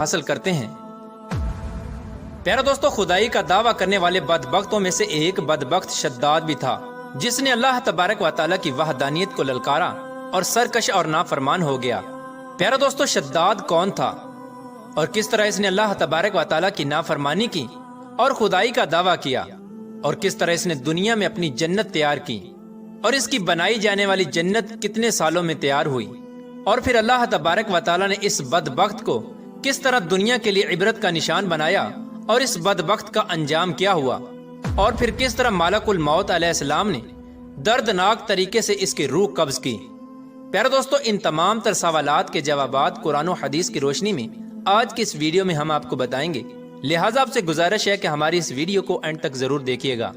حاصل کرتے ہیں۔ پیارا دوستو، خدائی کا دعویٰ کرنے والے بدبختوں میں سے ایک بدبخت شداد بھی تھا، جس نے اللہ تبارک و تعالیٰ کی وحدانیت کو للکارا اور سرکش اور نافرمان ہو گیا۔ پیارا دوستو، شداد کون تھا اور کس طرح اس نے اللہ تبارک و تعالیٰ کی نافرمانی کی اور خدائی کا دعویٰ کیا، اور کس طرح اس نے دنیا میں اپنی جنت تیار کی، اور اس کی بنائی جانے والی جنت کتنے سالوں میں تیار ہوئی، اور پھر اللہ تبارک و تعالیٰ نے اس بدبخت کو کس طرح دنیا کے لیے عبرت کا نشان بنایا، اور اس بدبخت کا انجام کیا ہوا، اور پھر کس طرح ملک الموت علیہ السلام نے دردناک طریقے سے اس کی روح قبض کی۔ پیارا دوستو، ان تمام تر سوالات کے جوابات قرآن و حدیث کی روشنی میں آج کی اس ویڈیو میں ہم آپ کو بتائیں گے، لہٰذا آپ سے گزارش ہے کہ ہماری اس ویڈیو کو اینڈ تک ضرور دیکھیے گا۔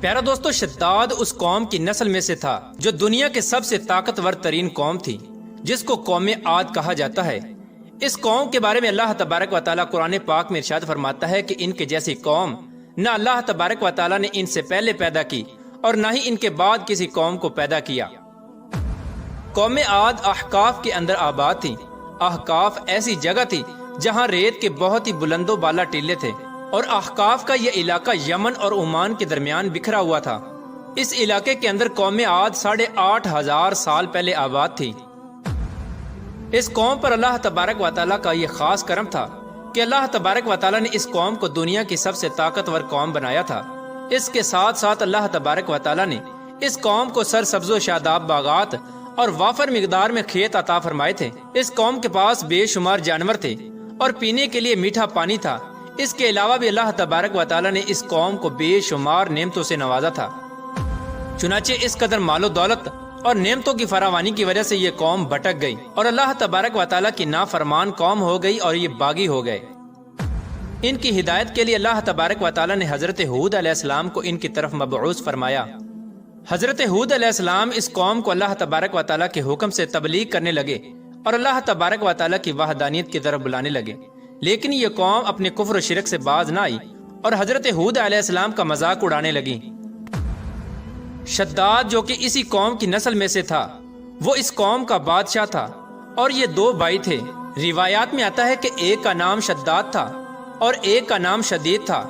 پیارا دوستو، شداد اس قوم کی نسل میں سے تھا جو دنیا کے سب سے طاقتور ترین قوم تھی، جس کو قوم عاد کہا جاتا ہے۔ اس قوم کے بارے میں اللہ تبارک و تعالیٰ قرآن پاک میں ارشاد فرماتا ہے کہ ان کے جیسی قوم نہ اللہ تبارک و تعالیٰ نے ان سے پہلے پیدا کی اور نہ ہی ان کے بعد کسی قوم کو پیدا کیا۔ قوم عاد احقاف کے اندر آباد تھی۔ احقاف ایسی جگہ تھی جہاں ریت کے بہت ہی بلند و بالا ٹیلے تھے، اور احقاف کا یہ علاقہ یمن اور عمان کے درمیان بکھرا ہوا تھا۔ اس علاقے کے اندر قوم عاد 8,500 سال پہلے آباد تھی۔ اس قوم پر اللہ تبارک و تعالیٰ کا یہ خاص کرم تھا کہ اللہ تبارک و تعالیٰ نے اس قوم کو دنیا کی سب سے طاقتور قوم بنایا تھا۔ اس کے ساتھ ساتھ اللہ تبارک و تعالیٰ نے اس قوم کو سرسبز و شاداب باغات اور وافر مقدار میں کھیت عطا فرمائے تھے۔ اس قوم کے پاس بے شمار جانور تھے اور پینے کے لیے میٹھا پانی تھا۔ اس کے علاوہ بھی اللہ تبارک و تعالیٰ نے اس قوم کو بے شمار نعمتوں سے نوازا تھا۔ چنانچہ اس قدر مال و دولت اور نعمتوں کی فراوانی کی وجہ سے یہ قوم بھٹک گئی اور اللہ تبارک و تعالیٰ کی نافرمان قوم ہو گئی اور یہ باغی ہو گئے۔ ان کی ہدایت کے لیے اللہ تبارک و تعالیٰ نے حضرت ہود علیہ السلام کو ان کی طرف مبعوث فرمایا۔ حضرت ہود علیہ السلام اس قوم کو اللہ تبارک و تعالیٰ کے حکم سے تبلیغ کرنے لگے اور اللہ تبارک و تعالیٰ کی وحدانیت کی طرف بلانے لگے، لیکن یہ قوم اپنے کفر و شرک سے باز نہ آئی اور حضرت ہود علیہ السلام کا مذاق اڑانے لگی۔ شداد، جو کہ اسی قوم کی نسل میں سے تھا، وہ اس قوم کا بادشاہ تھا، اور یہ 2 بھائی تھے۔ روایات میں آتا ہے کہ ایک کا نام شداد تھا اور ایک کا نام شدید تھا۔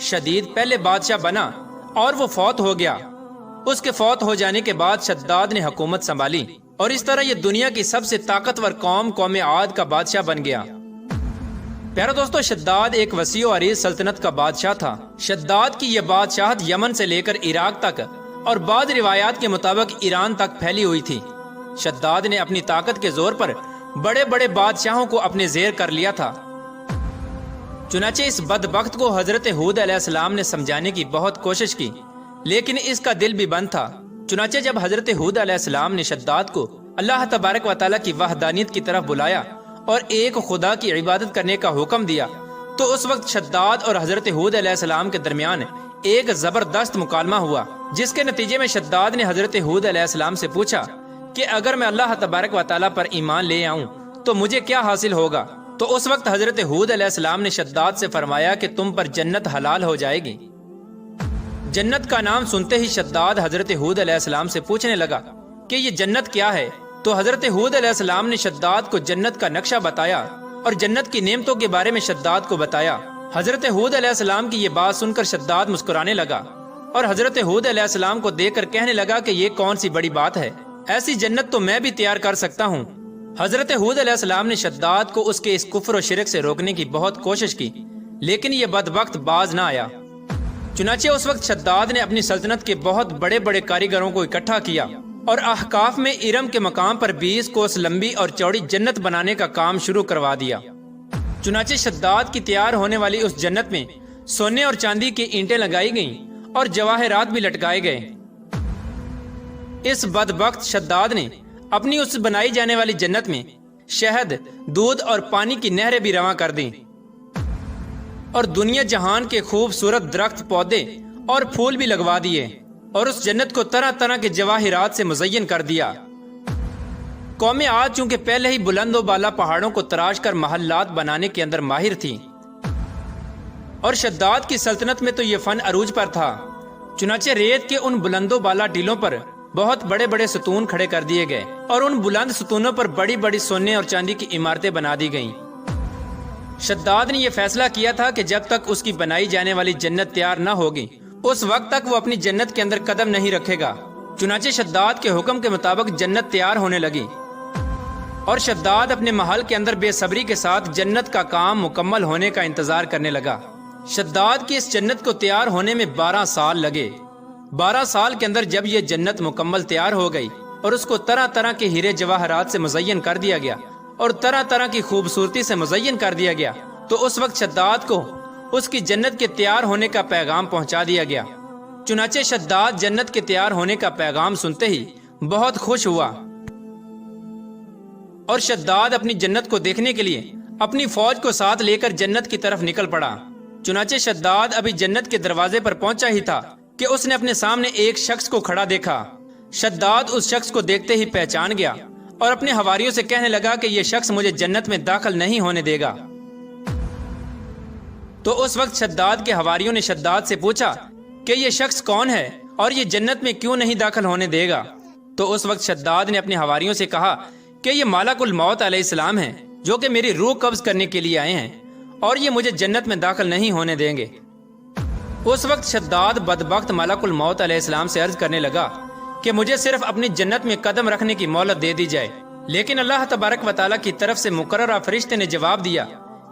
شدید پہلے بادشاہ بنا اور وہ فوت ہو گیا۔ اس کے فوت ہو جانے کے بعد شداد نے حکومت سنبھالی، اور اس طرح یہ دنیا کی سب سے طاقتور قوم عاد کا بادشاہ بن گیا۔ پیارا دوستو، شداد ایک وسیع و عریض سلطنت کا بادشاہ تھا۔ شداد کی یہ بادشاہت یمن سے لے کر عراق تک اور بعض روایات کے مطابق ایران تک پھیلی ہوئی تھی۔ شداد نے اپنی طاقت کے زور پر بڑے بڑے بادشاہوں کو اپنے زیر کر لیا تھا۔ چنانچہ اس بدبخت کو حضرت ہود علیہ السلام نے سمجھانے کی بہت کوشش کی، لیکن اس کا دل بھی بند تھا۔ چنانچہ جب حضرت ہود علیہ السلام نے شداد کو اللہ تبارک و تعالیٰ کی وحدانیت کی طرف بلایا اور ایک خدا کی عبادت کرنے کا حکم دیا، تو اس وقت شداد اور حضرت ہود علیہ السلام کے درمیان ایک زبردست مکالمہ ہوا، جس کے نتیجے میں شداد نے حضرت ہود علیہ السلام سے پوچھا کہ اگر میں اللہ تبارک و تعالیٰ پر ایمان لے آؤں تو مجھے کیا حاصل ہوگا؟ تو اس وقت حضرت ہود علیہ السلام نے شداد سے فرمایا کہ تم پر جنت حلال ہو جائے گی۔ جنت کا نام سنتے ہی شداد حضرت ہود علیہ السلام سے پوچھنے لگا کہ یہ جنت کیا ہے؟ تو حضرت ہود علیہ السلام نے شداد کو جنت کا نقشہ بتایا اور جنت کی نعمتوں کے بارے میں شداد کو بتایا۔ حضرت ہود علیہ السلام کی یہ بات سن کر شداد مسکرانے لگا اور حضرت ہود علیہ السلام کو دیکھ کر کہنے لگا کہ یہ کون سی بڑی بات ہے، ایسی جنت تو میں بھی تیار کر سکتا ہوں۔ حضرت ہود علیہ السلام نے شداد کو اس کے اس کفر و شرک سے روکنے کی بہت کوشش کی، لیکن یہ بدبخت باز نہ آیا۔ چنانچہ اس وقت شداد نے اپنی سلطنت کے بہت بڑے بڑے کاریگروں کو اکٹھا کیا اور احقاف میں ارم کے مقام پر 20 کوس لمبی اور چوڑی جنت بنانے کا کام شروع کروا دیا۔ چنانچہ شداد کی تیار ہونے والی اس جنت میں سونے اور چاندی کی اینٹیں لگائی گئیں اور جواہرات بھی لٹکائے گئے۔ اس بدبخت شداد نے اپنی اس بنائی جانے والی جنت میں شہد، دودھ اور پانی کی نہریں بھی رواں کر دیں اور دنیا جہان کے خوبصورت درخت، پودے اور پھول بھی لگوا دیے، اور اس جنت کو طرح طرح کے جواہرات سے مزین کر دیا۔ قوم عاد چونکہ پہلے ہی بلند و بالا پہاڑوں کو تراش کر محلات بنانے کے اندر ماہر تھی، اور شداد کی سلطنت میں تو یہ فن عروج پر تھا، چنانچہ ریت کے ان بلند و بالا ٹیلوں پر بہت بڑے بڑے ستون کھڑے کر دیے گئے اور ان بلند ستونوں پر بڑی بڑی سونے اور چاندی کی عمارتیں بنا دی گئیں۔ شداد نے یہ فیصلہ کیا تھا کہ جب تک اس کی بنائی جانے والی جنت تیار نہ ہوگی اس وقت تک وہ اپنی جنت کے اندر قدم نہیں رکھے گا۔ چنانچہ شداد کے حکم کے مطابق جنت تیار ہونے لگی اور شداد اپنے محل کے اندر بے صبری کے ساتھ جنت کا کام مکمل ہونے کا انتظار کرنے لگا۔ شداد کی اس جنت کو تیار ہونے میں 12 سال لگے۔ 12 سال کے اندر جب یہ جنت مکمل تیار ہو گئی اور اس کو طرح طرح کے ہیرے جواہرات سے مزین کر دیا گیا اور طرح طرح کی خوبصورتی سے مزین کر دیا گیا، تو اس وقت شداد کو اس کی جنت کے تیار ہونے کا پیغام پہنچا دیا گیا۔ چنانچہ شداد جنت کے تیار ہونے کا پیغام سنتے ہی بہت خوش ہوا اور شداد اپنی جنت کو دیکھنے کے لیے اپنی فوج کو ساتھ لے کر جنت کی طرف نکل پڑا۔ چنانچہ شداد ابھی جنت کے دروازے پر پہنچا ہی تھا کہ اس نے اپنے سامنے ایک شخص کو کھڑا دیکھا۔ شداد اس شخص کو دیکھتے ہی پہچان گیا اور اپنے حواریوں سے کہنے لگا کہ یہ شخص مجھے جنت میں داخل نہیں ہونے دے گا۔ تو اس وقت شداد کے حواریوں نے شداد سے پوچھا کہ یہ شخص کون ہے اور یہ جنت میں کیوں نہیں داخل ہونے دے گا؟ تو اس وقت شداد نے اپنے حواریوں سے کہا کہ یہ ملک الموت علیہ السلام ہیں جو کہ میری روح قبض کرنے کے لیے آئے ہیں اور یہ مجھے جنت میں داخل نہیں ہونے دیں گے۔ اس وقت شداد بدبخت ملک الموت علیہ السلام سے عرض کرنے لگا کہ مجھے صرف اپنی جنت میں قدم رکھنے کی مہلت دے دی جائے، لیکن اللہ تبارک و تعالیٰ کی طرف سے مقررہ فرشتے نے جواب دیا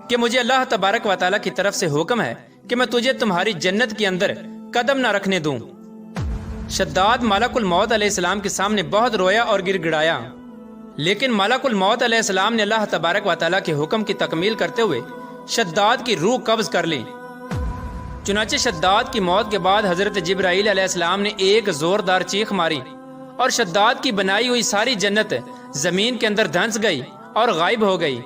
کہ مجھے اللہ تبارک و تعالیٰ کی طرف سے حکم ہے کہ میں تجھے تمہاری جنت کے اندر قدم نہ رکھنے دوں۔ شداد ملک الموت علیہ السلام کے سامنے بہت رویا اور گر گڑایا، لیکن ملک الموت علیہ السلام نے اللہ تبارک و تعالیٰ کے حکم کی تکمیل کرتے ہوئے شداد کی روح قبض کر لی۔ چنانچہ شداد کی موت کے بعد حضرت جبرائیل علیہ السلام نے ایک زوردار چیخ ماری اور شداد کی بنائی ہوئی ساری جنت زمین کے اندر دھنس گئی اور غائب ہو گئی۔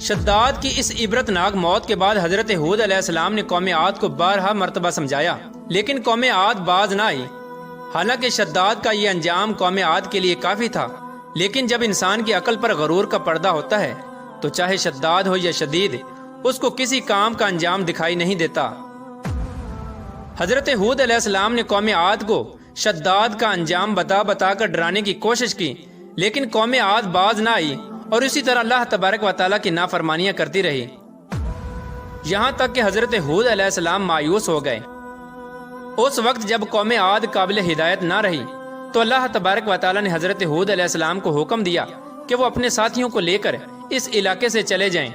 شداد کی اس عبرتناک موت کے بعد حضرت ہود علیہ السلام نے قوم عاد کو بارہا مرتبہ سمجھایا، لیکن قوم عاد باز نہ آئی۔ حالانکہ شداد کا یہ انجام قوم عاد کے لیے کافی تھا، لیکن جب انسان کی عقل پر غرور کا پردہ ہوتا ہے تو چاہے شداد ہو یا شدید، اس کو کسی کام کا انجام دکھائی نہیں دیتا۔ حضرت ہود علیہ السلام نے قوم عاد کو شداد کا انجام بتا بتا کر ڈرانے کی کوشش کی، لیکن قوم عاد باز نہ آئی اور اسی طرح اللہ تبارک و تعالیٰ کی نافرمانیاں کرتی رہی، یہاں تک کہ حضرت ہود علیہ السلام مایوس ہو گئے۔ اس وقت جب قوم عاد قابل ہدایت نہ رہی تو اللہ تبارک و تعالیٰ نے حضرت ہود علیہ السلام کو حکم دیا کہ وہ اپنے ساتھیوں کو لے کر اس علاقے سے چلے جائیں۔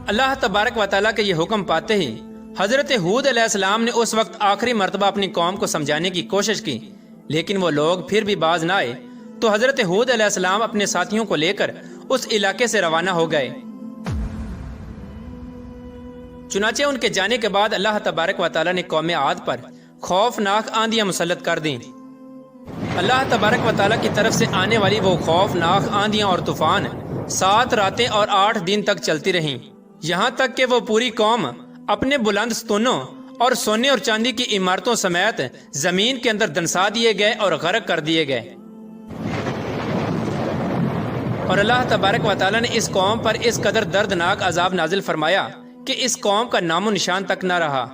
اللہ تبارک و تعالیٰ کے یہ حکم پاتے ہی حضرت ہود علیہ السلام نے اس وقت آخری مرتبہ اپنی قوم کو سمجھانے کی کوشش کی، لیکن وہ لوگ پھر بھی باز نہ آئے، تو حضرت ہود علیہ السلام اپنے ساتھیوں کو لے کر اس علاقے سے روانہ ہو گئے۔ چنانچہ ان کے جانے کے بعد اللہ تبارک و تعالیٰ نے قوم عاد پر خوفناک آندیاں مسلط کر دیں۔ اللہ تبارک و تعالیٰ کی طرف سے آنے والی وہ خوفناک آندیاں اور طوفان 7 راتیں اور 8 دن تک چلتی رہیں، یہاں تک کہ وہ پوری قوم اپنے بلند ستونوں اور سونے اور چاندی کی عمارتوں سمیت زمین کے اندر دنسا دیے گئے اور غرق کر دیے گئے۔ اور اللہ تبارک و تعالیٰ نے اس قوم پر اس قدر دردناک عذاب نازل فرمایا کہ اس قوم کا نام و نشان تک نہ رہا۔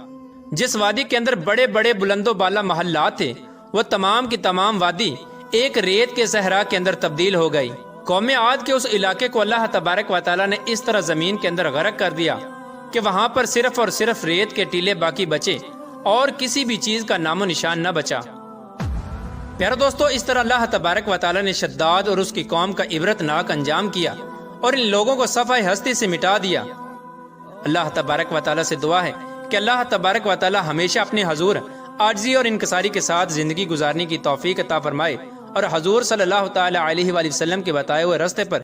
جس وادی کے اندر بڑے بڑے بلند و بالا محلات تھے، وہ تمام کی تمام وادی ایک ریت کے صحرا کے اندر تبدیل ہو گئی۔ قوم عاد کے اس علاقے کو اللہ تبارک و تعالیٰ نے اس طرح زمین کے اندر غرق کر دیا کہ وہاں پر صرف اور صرف ریت کے ٹیلے باقی بچے اور کسی بھی چیز کا نام و نشان نہ بچا۔ پیارے دوستو، اس طرح اللہ تبارک و تعالیٰ نے شداد اور اس کی قوم کا عبرتناک انجام کیا اور ان لوگوں کو صفحہ ہستی سے مٹا دیا۔ اللہ تبارک و تعالیٰ سے دعا ہے کہ اللہ تبارک و تعالیٰ ہمیشہ اپنے حضور عاجزی اور انکساری کے ساتھ زندگی گزارنے کی توفیق عطا فرمائے اور حضور صلی اللہ تعالیٰ علیہ وآلہ وسلم کے بتائے ہوئے راستے پر